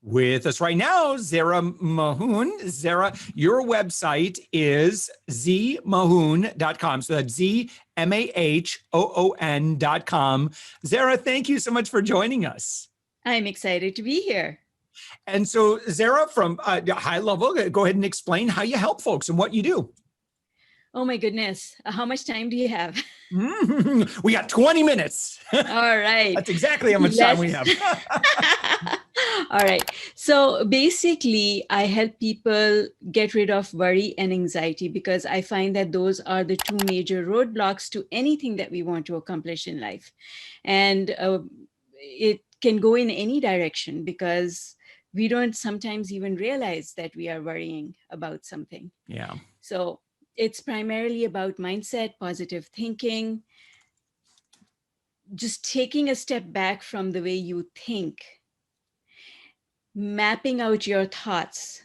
With us right now, Zehra Mahoon. Zehra, your website is zmahoon.com. So that's ZMAHOON.com. Zehra, thank you so much for joining us. I'm excited to be here. And so, Zehra, from high level, go ahead and explain how you help folks and what you do. Oh my goodness. How much time do you have? We got 20 minutes. All right. That's exactly how much time we have. All right. So basically, I help people get rid of worry and anxiety because I find that those are the two major roadblocks to anything that we want to accomplish in life. And it can go in any direction because we don't sometimes even realize that we are worrying about something. Yeah. So it's primarily about mindset, positive thinking, just taking a step back from the way you think, mapping out your thoughts,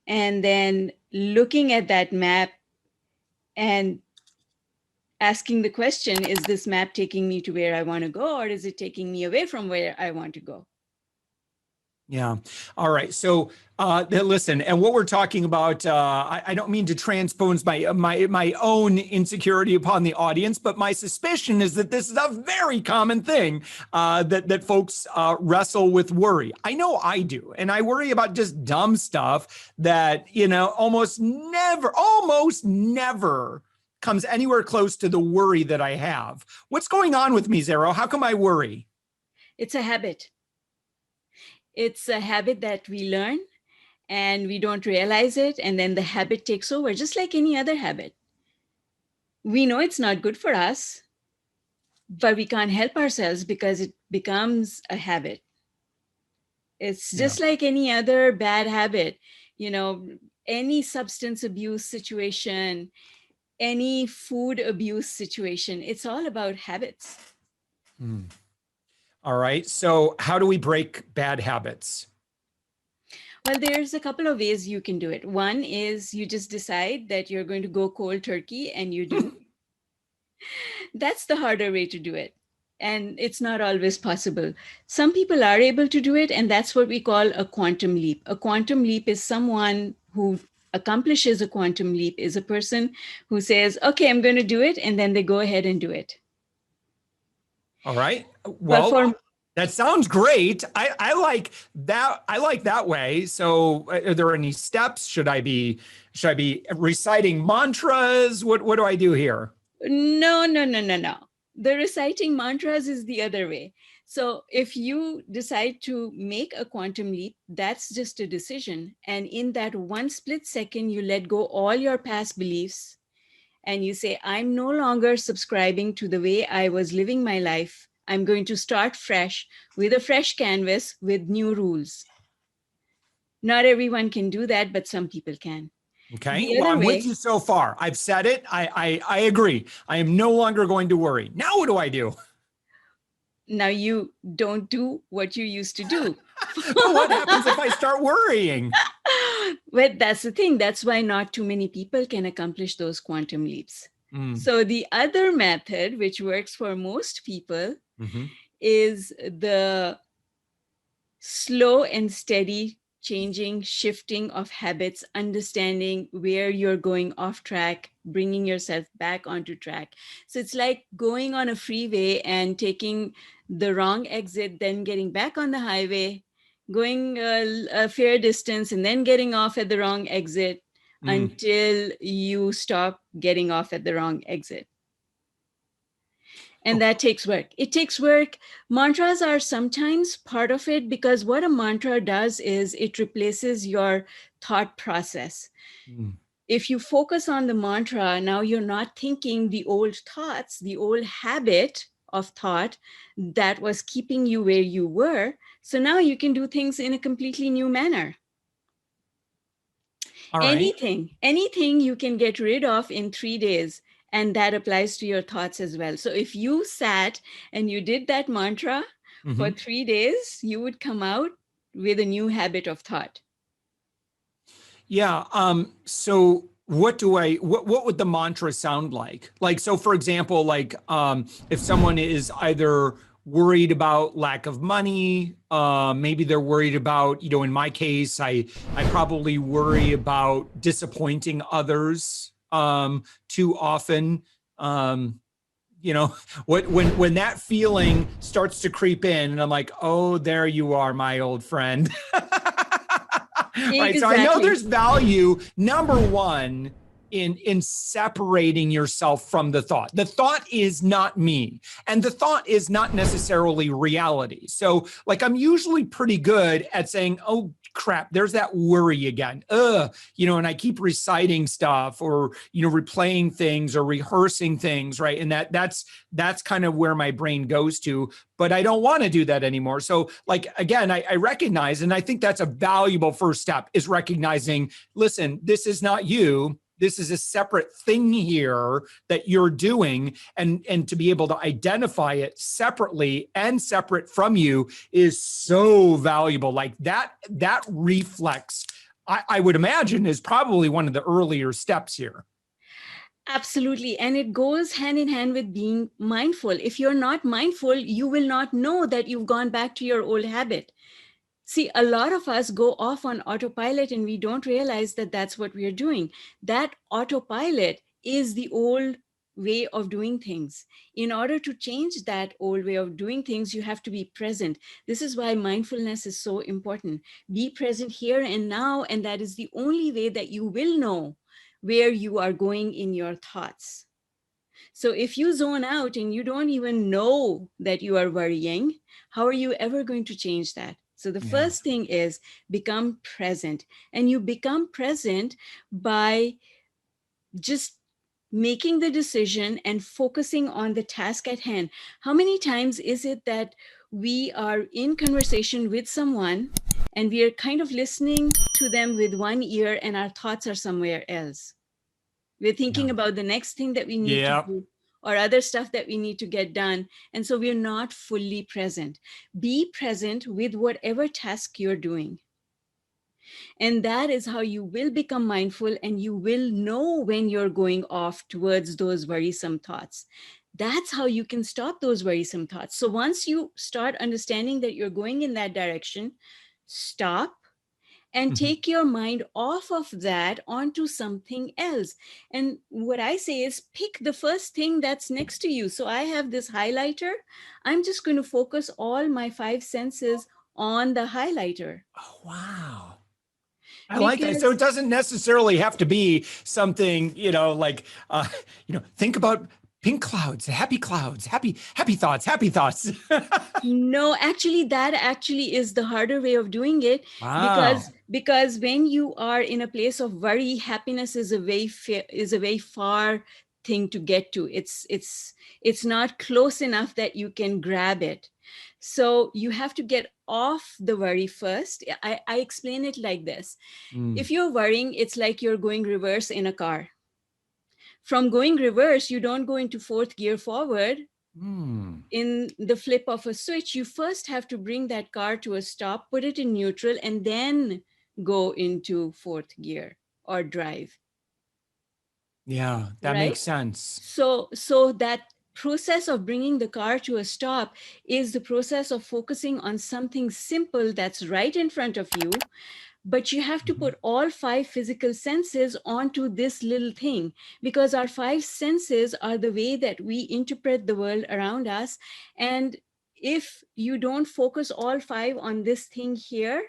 and then looking at that map and asking the question, is this map taking me to where I want to go, or is it taking me away from where I want to go? Yeah. All right. So listen, and what we're talking about, I don't mean to transpose my own insecurity upon the audience, but my suspicion is that this is a very common thing that folks wrestle with worry. I know I do, and I worry about just dumb stuff that almost never comes anywhere close to the worry that I have. What's going on with me, Zehra? How come I worry? It's a habit. It's a habit that we learn and we don't realize it. And then the habit takes over, just like any other habit. We know it's not good for us, but we can't help ourselves because it becomes a habit. It's just like any other bad habit, any substance abuse situation, any food abuse situation. It's all about habits. All right. So how do we break bad habits? Well, there's a couple of ways you can do it. One is you just decide that you're going to go cold turkey and you do. That's the harder way to do it. And it's not always possible. Some people are able to do it, and that's what we call a quantum leap. A quantum leap is someone who accomplishes a quantum leap, is a person who says, okay, I'm going to do it, and then they go ahead and do it. All right. Well, that sounds great. I like that. I like that way. So are there any steps? Should I be reciting mantras? What do I do here? No. The reciting mantras is the other way. So if you decide to make a quantum leap, that's just a decision. And in that one split second, you let go all your past beliefs and you say, I'm no longer subscribing to the way I was living my life. I'm going to start fresh with a fresh canvas with new rules. Not everyone can do that, but some people can. Okay, well, I'm with you so far. I've said it. I agree. I am no longer going to worry. Now what do I do? Now you don't do what you used to do. But what happens if I start worrying? Well, that's the thing. That's why not too many people can accomplish those quantum leaps. So the other method, which works for most people, is the slow and steady changing, shifting of habits, understanding where you're going off track, bringing yourself back onto track. So it's like going on a freeway and taking the wrong exit, then getting back on the highway, going a fair distance and then getting off at the wrong exit until you stop getting off at the wrong exit. And that takes work. It takes work. Mantras are sometimes part of it because what a mantra does is it replaces your thought process. If you focus on the mantra, now you're not thinking the old thoughts, the old habit of thought that was keeping you where you were. So now you can do things in a completely new manner. All right. Anything you can get rid of in 3 days. And that applies to your thoughts as well. So if you sat and you did that mantra for 3 days, you would come out with a new habit of thought. Yeah. So what would the mantra sound like? Like, so for example, like if someone is either worried about lack of money. Maybe they're worried about, in my case, I probably worry about disappointing others too often. When that feeling starts to creep in, and I'm like, oh, there you are, my old friend. Right. So I know there's value, number one, in separating yourself from the thought. The thought is not me, and the thought is not necessarily reality. So like, I'm usually pretty good at saying, oh crap, there's that worry again. And I keep reciting stuff, or replaying things or rehearsing things, right? And that's kind of where my brain goes to, but I don't want to do that anymore. So like, again, I recognize, and I think that's a valuable first step, is recognizing, listen, this is not you. This is a separate thing here that you're doing, and to be able to identify it separately and separate from you is so valuable. Like that reflex, I would imagine, is probably one of the earlier steps here. Absolutely. And it goes hand in hand with being mindful. If you're not mindful, you will not know that you've gone back to your old habit. See, a lot of us go off on autopilot and we don't realize that that's what we're doing. That autopilot is the old way of doing things. In order to change that old way of doing things, you have to be present. This is why mindfulness is so important. Be present here and now, and that is the only way that you will know where you are going in your thoughts. So if you zone out and you don't even know that you are worrying, how are you ever going to change that? So the first thing is become present. And you become present by just making the decision and focusing on the task at hand. How many times is it that we are in conversation with someone and we are kind of listening to them with one ear and our thoughts are somewhere else? We're thinking about the next thing that we need to do, or other stuff that we need to get done. And so we're not fully present. Be present with whatever task you're doing. And that is how you will become mindful, and you will know when you're going off towards those worrisome thoughts. That's how you can stop those worrisome thoughts. So once you start understanding that you're going in that direction, stop and take your mind off of that onto something else. And what I say is pick the first thing that's next to you. So I have this highlighter. I'm just going to focus all my 5 senses on the highlighter. Oh, wow. I like that. So it doesn't necessarily have to be something, like, think about pink clouds, happy thoughts, happy thoughts. No, actually, that actually is the harder way of doing it. Wow. Because when you are in a place of worry, happiness is a very far thing to get to. It's not close enough that you can grab it. So you have to get off the worry first. I explain it like this. If you're worrying, it's like you're going reverse in a car. From going reverse, you don't go into 4th gear forward. In the flip of a switch, you first have to bring that car to a stop, put it in neutral, and then go into 4th gear or drive. Yeah, that makes sense. So that process of bringing the car to a stop is the process of focusing on something simple that's right in front of you. But you have to put all 5 physical senses onto this little thing, because our 5 senses are the way that we interpret the world around us. And if you don't focus all 5 on this thing here,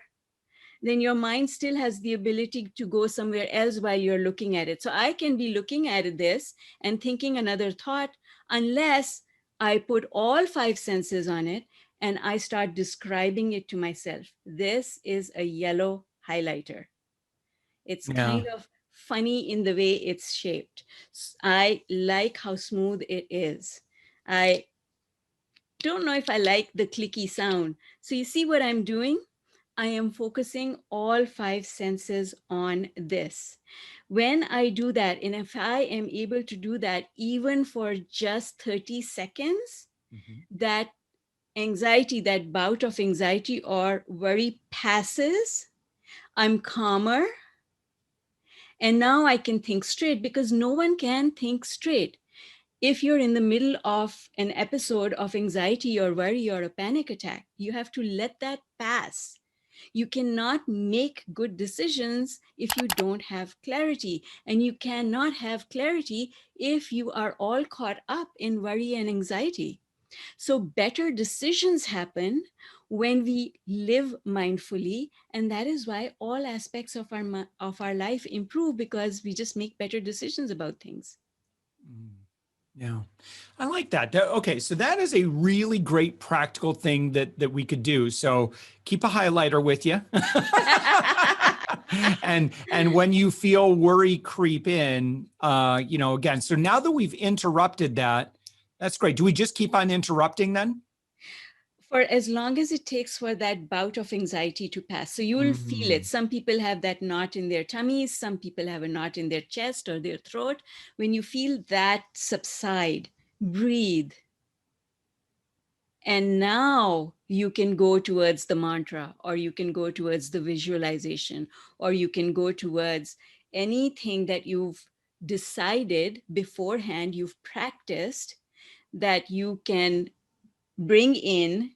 then your mind still has the ability to go somewhere else while you're looking at it. So I can be looking at this and thinking another thought, unless I put all 5 senses on it and I start describing it to myself. This is a yellow highlighter. It's kind of funny in the way it's shaped. I like how smooth it is. I don't know if I like the clicky sound. So you see what I'm doing? I am focusing all 5 senses on this. When I do that, and if I am able to do that even for just 30 seconds, that anxiety, that bout of anxiety or worry passes. I'm calmer. And now I can think straight, because no one can think straight. If you're in the middle of an episode of anxiety or worry or a panic attack, you have to let that pass. You cannot make good decisions if you don't have clarity. And you cannot have clarity if you are all caught up in worry and anxiety. So better decisions happen when we live mindfully, and that is why all aspects of our life improve, because we just make better decisions about things. Yeah, I like that. Okay, so that is a really great practical thing that we could do. So keep a highlighter with you. and when you feel worry creep in, again, so now that we've interrupted that, that's great. Do we just keep on interrupting then? For as long as it takes for that bout of anxiety to pass. So you will feel it. Some people have that knot in their tummies. Some people have a knot in their chest or their throat. When you feel that subside, breathe. And now you can go towards the mantra, or you can go towards the visualization, or you can go towards anything that you've decided beforehand, you've practiced, that you can bring in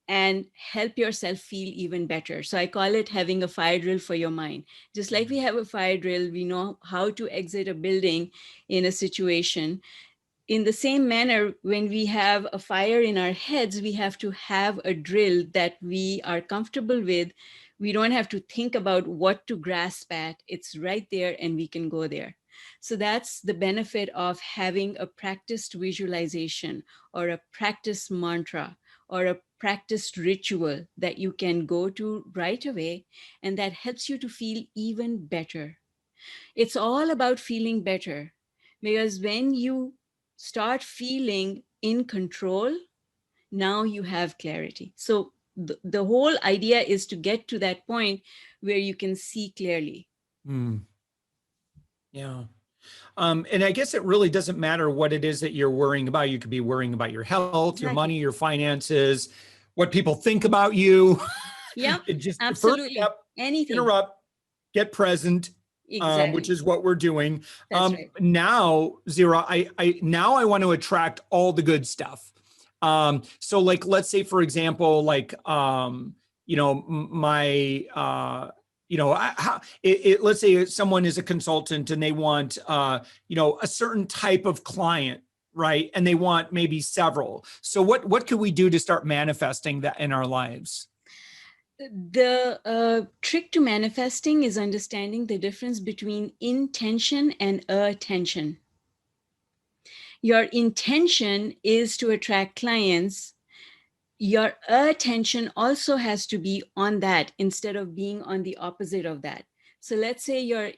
and help yourself feel even better. So I call it having a fire drill for your mind. Just like we have a fire drill, we know how to exit a building in a situation. In the same manner, when we have a fire in our heads, we have to have a drill that we are comfortable with. We don't have to think about what to grasp at. It's right there and we can go there. So that's the benefit of having a practiced visualization or a practiced mantra or a practiced ritual that you can go to right away, and that helps you to feel even better. It's all about feeling better, because when you start feeling in control, now you have clarity. So the whole idea is to get to that point where you can see clearly. Yeah. And I guess it really doesn't matter what it is that you're worrying about. You could be worrying about your health, your money, your finances, what people think about you. Yeah, Just the first absolutely. step, Anything. interrupt, get present, which is what we're doing. That's right. Now, Zehra, I want to attract all the good stuff. So like, let's say, for example, like, let's say someone is a consultant and they want, a certain type of client, right? And they want maybe several. So what could we do to start manifesting that in our lives? The trick to manifesting is understanding the difference between intention and attention. Your intention is to attract clients. Your attention also has to be on that instead of being on the opposite of that. So let's say your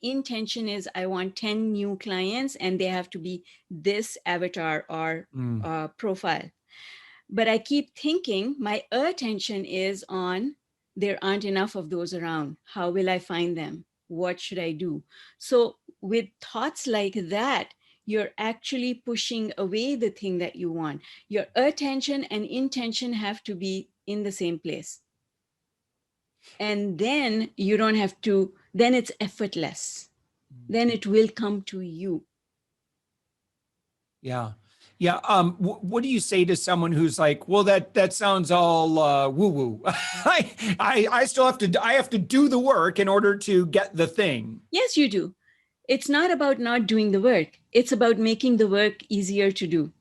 intention is, I want 10 new clients and they have to be this avatar or profile. But I keep thinking my attention is on, there aren't enough of those around. How will I find them? What should I do? So with thoughts like that, you're actually pushing away the thing that you want. Your attention and intention have to be in the same place. And then you don't have to, then it's effortless. Then it will come to you. Yeah. Yeah. What do you say to someone who's like, well, that sounds all woo woo. I still have to do the work in order to get the thing. Yes, you do. It's not about not doing the work. It's about making the work easier to do.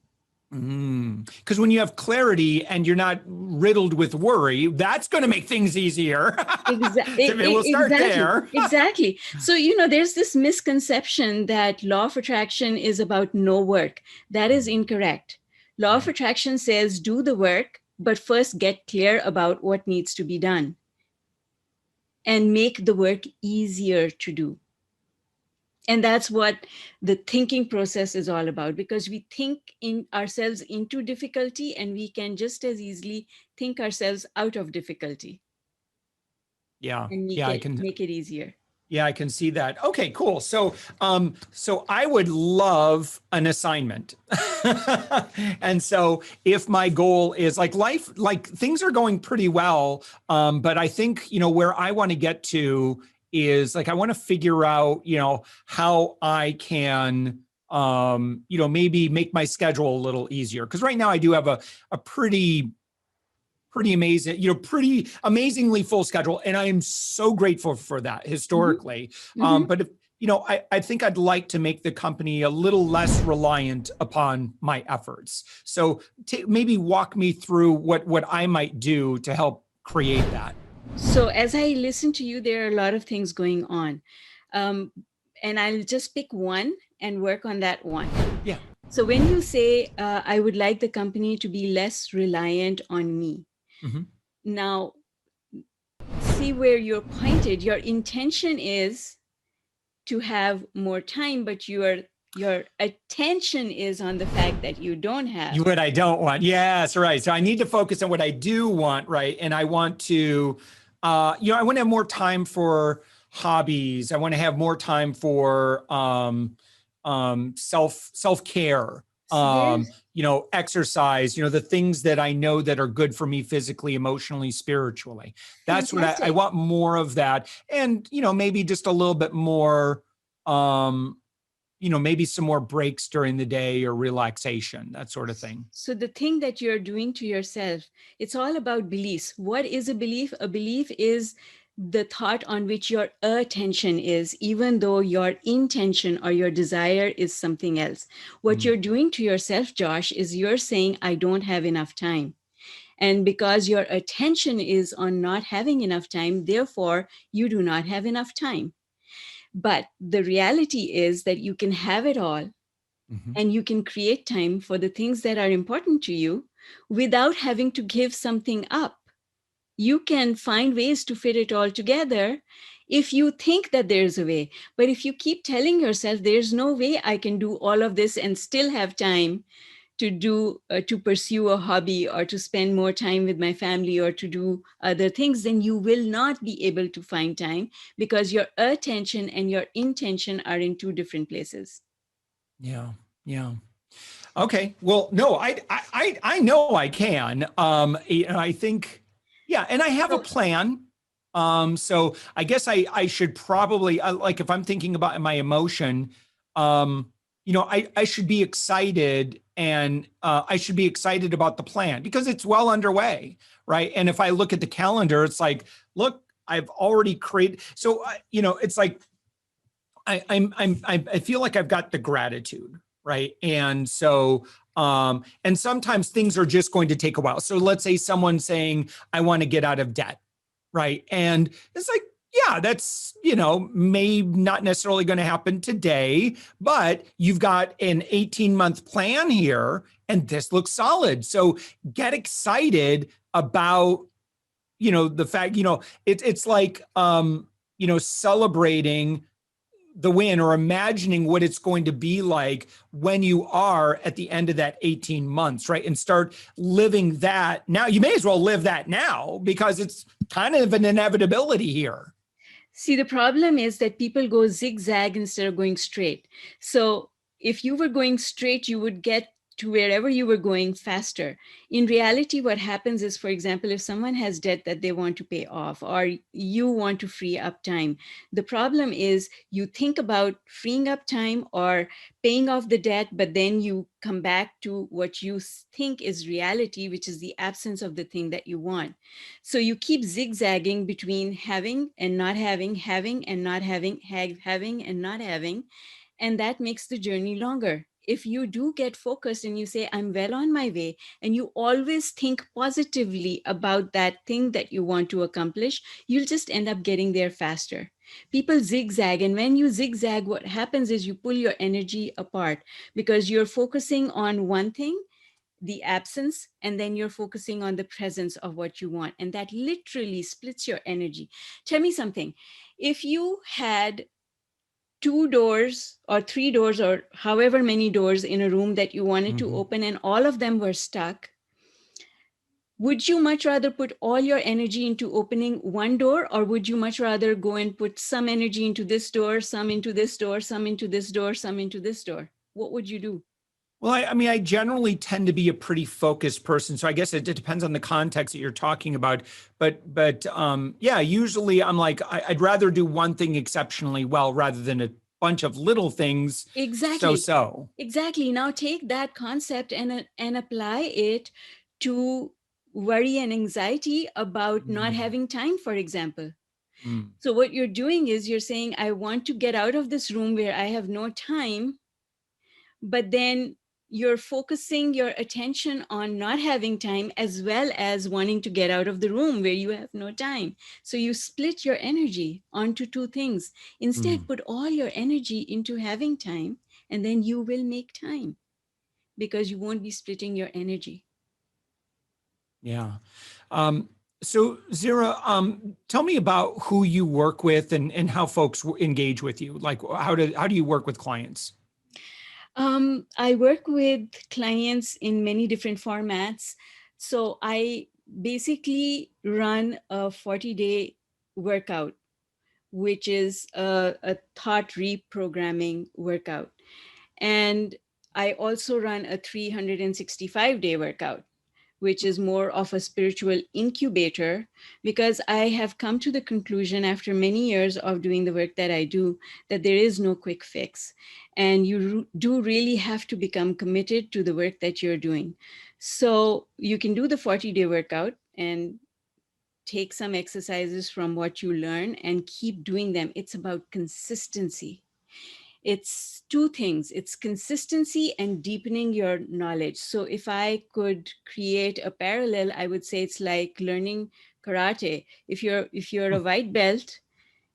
Because when you have clarity and you're not riddled with worry, that's going to make things easier. Exactly. We'll start there. Exactly. So, there's this misconception that law of attraction is about no work. That is incorrect. Law of attraction says do the work, but first get clear about what needs to be done and make the work easier to do. And that's what the thinking process is all about, because we think in ourselves into difficulty and we can just as easily think ourselves out of difficulty. Yeah. And make it easier. Yeah, I can see that. Okay, cool. So I would love an assignment. And so if my goal is like life, like things are going pretty well. But I think, where I want to get to is like, I want to figure out, how I can maybe make my schedule a little easier. Because right now I do have a pretty amazing, pretty amazingly full schedule. And I am so grateful for that historically. But if, I think I'd like to make the company a little less reliant upon my efforts. So maybe walk me through what I might do to help create that. So as I listen to you, there are a lot of things going on. And I'll just pick one and work on that one. Yeah. So when you say, I would like the company to be less reliant on me. Now, see where you're pointed. Your intention is to have more time, but your attention is on the fact that you don't have. What I don't want. Yes, right. So I need to focus on what I do want, right? And I want to, I want to have more time for hobbies. I want to have more time for self-care. Exercise, the things that I know that are good for me physically, emotionally, spiritually. That's Fantastic. what I want, more of that. And, maybe just a little bit more, maybe some more breaks during the day or relaxation, that sort of thing. So the thing that you're doing to yourself, it's all about beliefs. What is a belief? A belief is the thought on which your attention is, even though your intention or your desire is something else. What you're doing to yourself, Josh, is you're saying, I don't have enough time. And because your attention is on not having enough time, therefore, you do not have enough time. But the reality is that you can have it all, and you can create time for the things that are important to you without having to give something up. You can find ways to fit it all together if you think that there's a way. But if you keep telling yourself, there's no way I can do all of this and still have time to pursue a hobby or to spend more time with my family or to do other things, then you will not be able to find time because your attention and your intention are in two different places. Yeah. Okay. Well, no, I know I can. I think, yeah, and I have a plan. So I guess I should probably, like, if I'm thinking about my emotion, I should be excited, and I should be excited about the plan because it's well underway, right? And if I look at the calendar, it's like, look, I've already created. So it's like I feel like I've got the gratitude, right? And so and sometimes things are just going to take a while. So let's say someone's saying, I want to get out of debt, right? And it's like, yeah, that's, may not necessarily going to happen today, but you've got an 18-month plan here and this looks solid. So get excited about, the fact, it's like, celebrating the win or imagining what it's going to be like when you are at the end of that 18 months, right? And start living that now. You may as well live that now because it's kind of an inevitability here. See, the problem is that people go zigzag instead of going straight. So if you were going straight, you would get to wherever you were going faster. In reality, what happens is, for example, if someone has debt that they want to pay off, or you want to free up time, the problem is you think about freeing up time or paying off the debt, but then you come back to what you think is reality, which is the absence of the thing that you want. So you keep zigzagging between having and not having, having and not having, having and not having, and that makes the journey longer. If you do get focused and you say, I'm well on my way, and you always think positively about that thing that you want to accomplish, you'll just end up getting there faster. People zigzag, and when you zigzag, what happens is you pull your energy apart because you're focusing on one thing, the absence, and then you're focusing on the presence of what you want. And that literally splits your energy. Tell me something. If you had 2 doors or 3 doors or however many doors in a room that you wanted to open and all of them were stuck, would you much rather put all your energy into opening one door, or would you much rather go and put some energy into this door, some into this door, some into this door, some into this door? What would you do? Well, I generally tend to be a pretty focused person. So I guess it depends on the context that you're talking about. But yeah, usually I'm like, I'd rather do one thing exceptionally well rather than bunch of little things. Exactly. So. Exactly. Now take that concept and apply it to worry and anxiety about not having time, for example. So what you're doing is you're saying, I want to get out of this room where I have no time, but then you're focusing your attention on not having time as well as wanting to get out of the room where you have no time. So you split your energy onto two things. Instead, put all your energy into having time, and then you will make time because you won't be splitting your energy. Yeah. So Zehra, tell me about who you work with and how folks engage with you. Like, how do you work with clients? I work with clients in many different formats. So I basically run a 40-day workout, which is a thought reprogramming workout. And I also run a 365-day workout, which is more of a spiritual incubator, because I have come to the conclusion after many years of doing the work that I do, that there is no quick fix. And you do really have to become committed to the work that you're doing. So you can do the 40-day workout and take some exercises from what you learn and keep doing them. It's about consistency. It's two things. It's consistency and deepening your knowledge. So if I could create a parallel, I would say it's like learning karate. If you're a white belt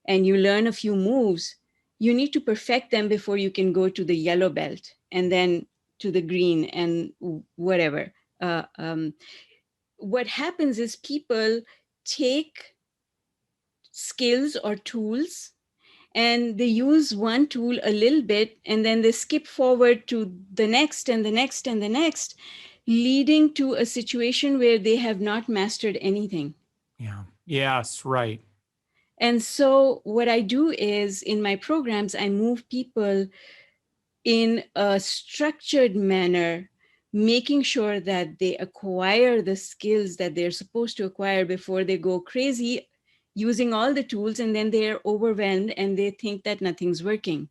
and you learn a few moves, you need to perfect them before you can go to the yellow belt and then to the green and whatever. What happens is people take skills or tools and they use one tool a little bit and then they skip forward to the next and the next and the next, leading to a situation where they have not mastered anything. Yeah. Yes. Right. And so what I do is in my programs, I move people in a structured manner, making sure that they acquire the skills that they're supposed to acquire before they go crazy using all the tools, and then they're overwhelmed and they think that nothing's working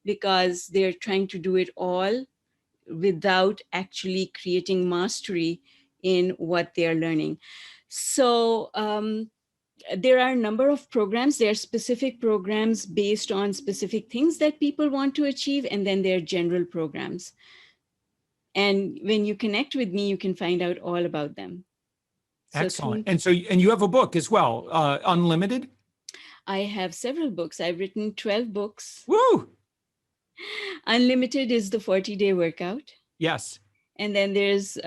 because they're trying to do it all without actually creating mastery in what they're learning. So there are a number of programs. There are specific programs based on specific things that people want to achieve, and then there are general programs. And when you connect with me, you can find out all about them. So Excellent. And you have a book as well, Unlimited? I have several books. I've written 12 books. Woo! Unlimited is the 40-day workout. Yes. And then there's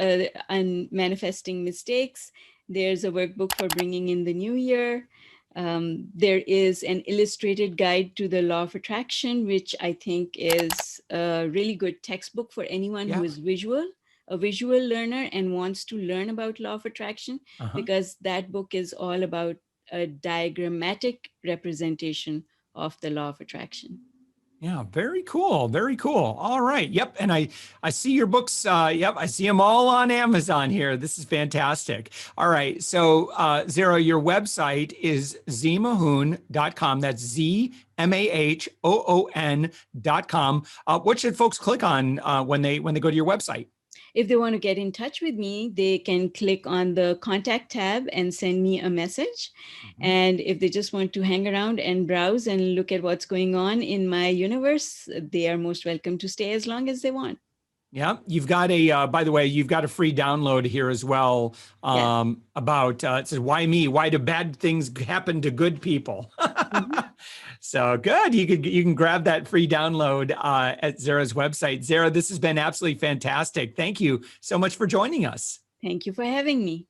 Manifesting Mistakes. There's a workbook for bringing in the new year. There is an illustrated guide to the law of attraction, which I think is a really good textbook for anyone who is a visual learner and wants to learn about law of attraction, because that book is all about a diagrammatic representation of the law of attraction. Yeah, very cool. Very cool. All right. Yep. And I see your books. Yep. I see them all on Amazon here. This is fantastic. All right. So, Zehra, your website is zmahoon.com. That's ZMAHOON.com. What should folks click on when they go to your website? If they want to get in touch with me, they can click on the contact tab and send me a message. And if they just want to hang around and browse and look at what's going on in my universe, they are most welcome to stay as long as they want. Yeah, you've got by the way, you've got a free download here as well about, it says, why me? Why do bad things happen to good people? So good. You can grab that free download at Zehra's website. Zehra, this has been absolutely fantastic. Thank you so much for joining us. Thank you for having me.